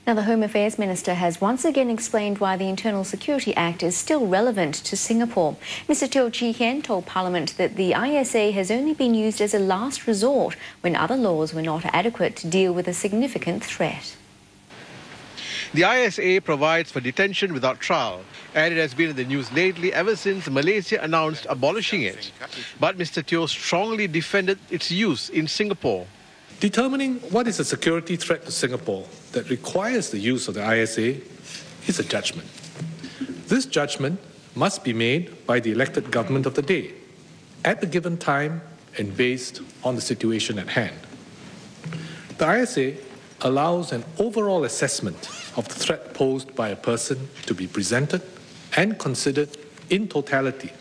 Now, the Home Affairs Minister has once again explained why the Internal Security Act is still relevant to Singapore. Mr. Teo Chee Hean told Parliament that the ISA has only been used as a last resort when other laws were not adequate to deal with a significant threat. The ISA provides for detention without trial, and it has been in the news lately ever since Malaysia announced abolishing it. But Mr. Teo strongly defended its use in Singapore. Determining what is a security threat to Singapore that requires the use of the ISA is a judgment. This judgment must be made by the elected government of the day, at the given time and based on the situation at hand. The ISA allows an overall assessment of the threat posed by a person to be presented and considered in totality,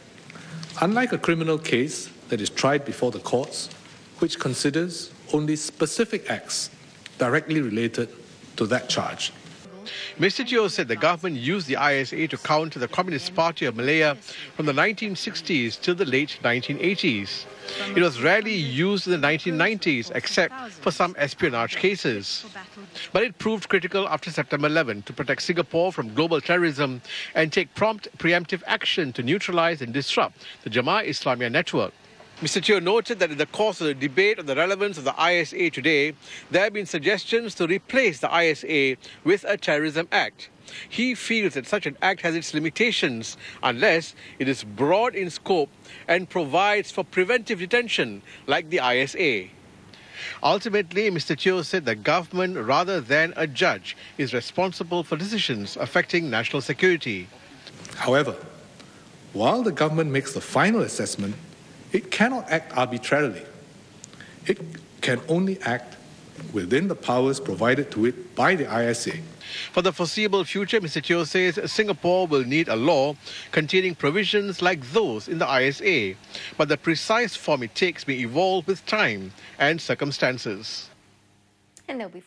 unlike a criminal case that is tried before the courts, which considers only specific acts directly related to that charge. Mr. Teo said the government used the ISA to counter the Communist Party of Malaya from the 1960s till the late 1980s. It was rarely used in the 1990s except for some espionage cases. But it proved critical after September 11 to protect Singapore from global terrorism and take prompt preemptive action to neutralize and disrupt the Jamaah Islamiyah network. Mr. Teo noted that in the course of the debate on the relevance of the ISA today, there have been suggestions to replace the ISA with a terrorism act. He feels that such an act has its limitations unless it is broad in scope and provides for preventive detention like the ISA. Ultimately, Mr. Teo said the government, rather than a judge, is responsible for decisions affecting national security. However, while the government makes the final assessment, it cannot act arbitrarily. It can only act within the powers provided to it by the ISA. For the foreseeable future, Mr. Teo says Singapore will need a law containing provisions like those in the ISA, but the precise form it takes may evolve with time and circumstances. And there'll be